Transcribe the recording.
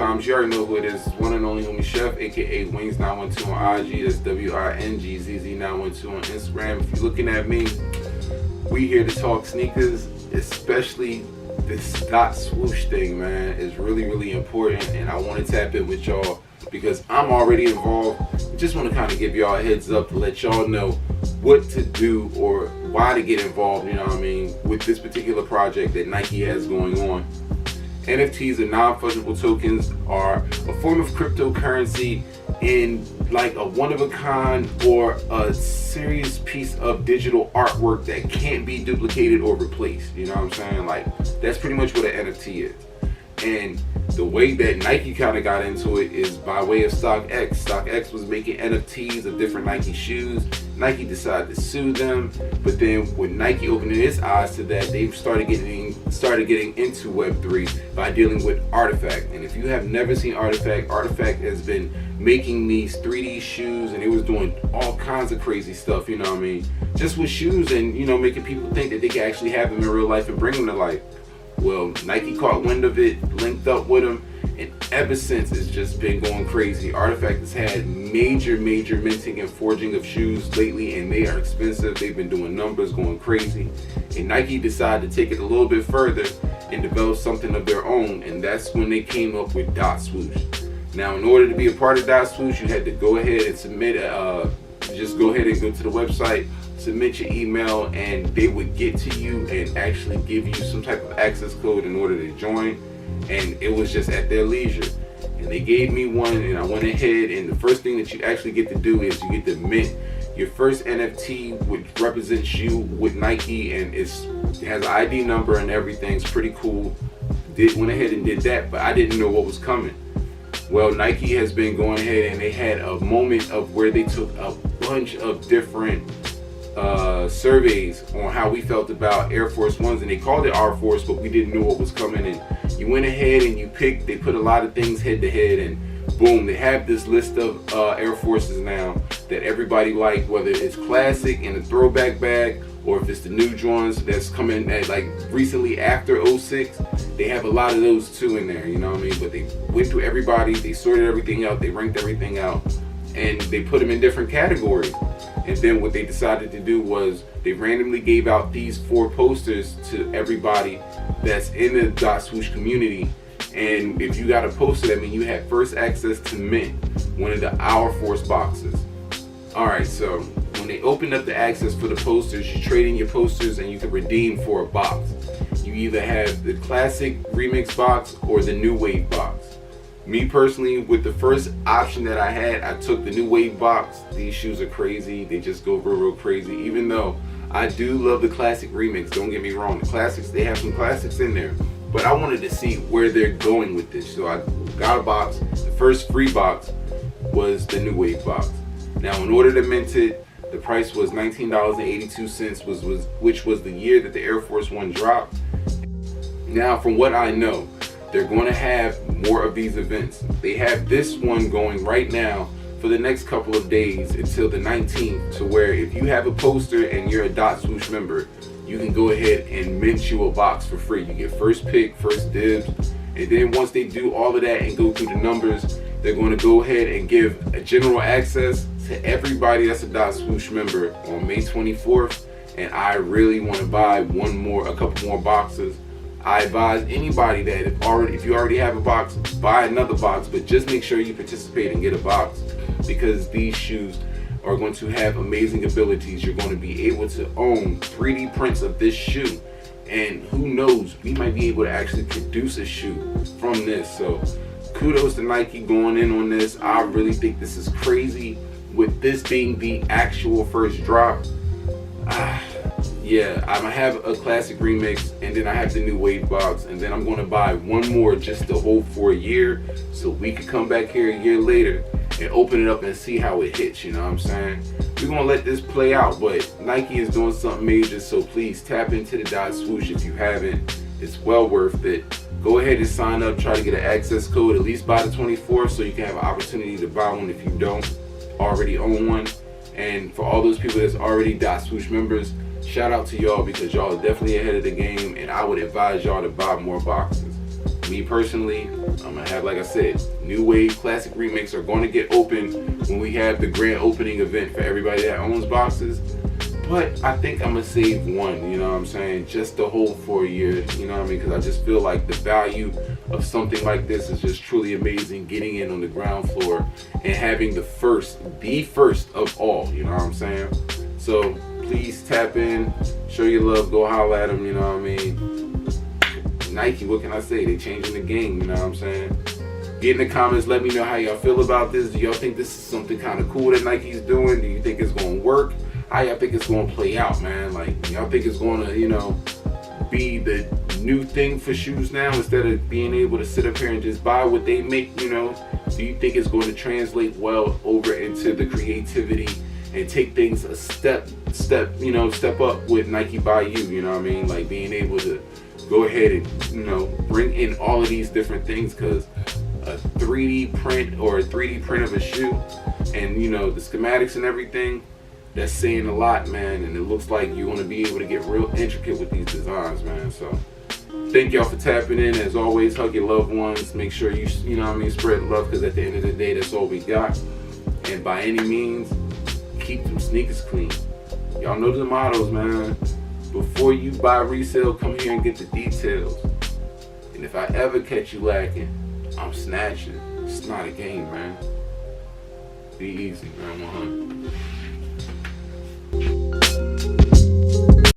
rhymes. You already know who it is. One and only homie Chef, aka Wings912 on IG. That's WINGZZ912 on Instagram. If you're looking at me, we here to talk sneakers, especially this Dot.Swoosh thing, man, is really, really important, and I want to tap in with y'all because I'm already involved. I just want to kind of give y'all a heads up to let y'all know what to do or why to get involved, you know what I mean, with this particular project that Nike has going on. NFTs, or non-fungible tokens, are a form of cryptocurrency in like a one-of-a-kind or a serious piece of digital artwork that can't be duplicated or replaced. You know what I'm saying? Like, that's pretty much what an NFT is. And the way that Nike kind of got into it is by way of StockX. StockX was making NFTs of different Nike shoes. Nike decided to sue them, but then when Nike opened its eyes to that, they started getting into Web3 by dealing with Artifact. And if you have never seen Artifact, Artifact has been making these 3D shoes, and it was doing all kinds of crazy stuff, you know what I mean, just with shoes, and you know, making people think that they can actually have them in real life and bring them to life. Well, Nike caught wind of it, linked up with them, and ever since it's just been going crazy. Artifact has had major minting and forging of shoes lately, and they are expensive. They've been doing numbers, going crazy. And Nike decided to take it a little bit further and develop something of their own, and that's when they came up with Dot.Swoosh. Now, in order to be a part of Dot.Swoosh, you had to go ahead and submit, just go ahead and go to the website, submit your email, and they would get to you and actually give you some type of access code in order to join. And it was just at their leisure. And they gave me one, and I went ahead, and the first thing that you actually get to do is you get to mint your first NFT, which represents you with Nike, and it has an ID number and everything. It's pretty cool. Went ahead and did that, but I didn't know what was coming. Well, Nike has been going ahead, and they had a moment of where they took a bunch of different surveys on how we felt about Air Force Ones, and they called it R Force, but we didn't know what was coming. And you went ahead and you picked, they put a lot of things head to head, and boom, they have this list of Air Forces now that everybody like, whether it's classic in a throwback bag or if it's the new joints that's coming at like recently after 06. They have a lot of those too in there, you know what I mean? But they went through everybody, they sorted everything out, they ranked everything out, and they put them in different categories. And then what they decided to do was they randomly gave out these 4 posters to everybody that's in the Dot.Swoosh community. And if you got a poster, that means you had first access to mint one of the Our Force boxes. Alright, so when they opened up the access for the posters, you trade in your posters and you can redeem for a box. You either have the classic remix box or the new wave box. Me personally, with the first option that I had, I took the new wave box. These shoes are crazy. They just go real crazy. Even though I do love the classic remix, don't get me wrong. The classics, they have some classics in there. But I wanted to see where they're going with this. So I got a box. The first free box was the new wave box. Now, in order to mint it, the price was $19.82, which was the year that the Air Force One dropped. Now, from what I know, they're going to have more of these events. They have this one going right now for the next couple of days until the 19th, to where if you have a poster and you're a Dot.Swoosh member, you can go ahead and mint you a box for free. You get first pick, first dibs, and then once they do all of that and go through the numbers, they're going to go ahead and give a general access to everybody that's a Dot.Swoosh member on May 24th. And I really want to buy a couple more boxes. I advise anybody that if you already have a box, buy another box, but just make sure you participate and get a box, because these shoes are going to have amazing abilities. You're going to be able to own 3D prints of this shoe, and who knows, we might be able to actually produce a shoe from this. So kudos to Nike going in on this. I really think this is crazy, with this being the actual first drop. Yeah, I'm gonna have a classic remix, and then I have the new wave box, and then I'm gonna buy one more just to hold for a year, so we could come back here a year later and open it up and see how it hits, you know what I'm saying? We're gonna let this play out, but Nike is doing something major, so please tap into the Dot.Swoosh if you haven't. It's well worth it. Go ahead and sign up, try to get an access code at least by the 24th, so you can have an opportunity to buy one if you don't already own one. And for all those people that's already Dot.Swoosh members, shout out to y'all, because y'all are definitely ahead of the game, and I would advise y'all to buy more boxes. Me personally, I'm gonna have, like I said, New Wave Classic Remix are going to get open when we have the grand opening event for everybody that owns boxes. But I think I'm gonna save one, you know what I'm saying, just to hold for a year, you know what I mean, because I just feel like the value of something like this is just truly amazing, getting in on the ground floor and having the first of all, you know what I'm saying. So please tap in, show your love, go holla at them, you know what I mean. Nike, what can I say, they changing the game, you know what I'm saying. Get in the comments, let me know how y'all feel about this. Do y'all think this is something kind of cool that Nike's doing? Do you think it's gonna work? How y'all think it's gonna play out, man? Like, y'all think it's gonna, you know, be the new thing for shoes now instead of being able to sit up here and just buy what they make, you know? Do you think it's going to translate well over into the creativity and take things a step up with Nike by you know what I mean? Like being able to go ahead and, you know, bring in all of these different things, because a 3D print or a 3D print of a shoe and, you know, the schematics and everything, that's saying a lot, man, and it looks like you're going to be able to get real intricate with these designs, man. So thank y'all for tapping in. As always, hug your loved ones. Make sure you know what I mean, spread love, because at the end of the day, that's all we got. And by any means, keep them sneakers clean. Y'all know the mottos, man. Before you buy resale, come here and get the details. And if I ever catch you lacking, I'm snatching. It's not a game, man. Be easy, man. 100.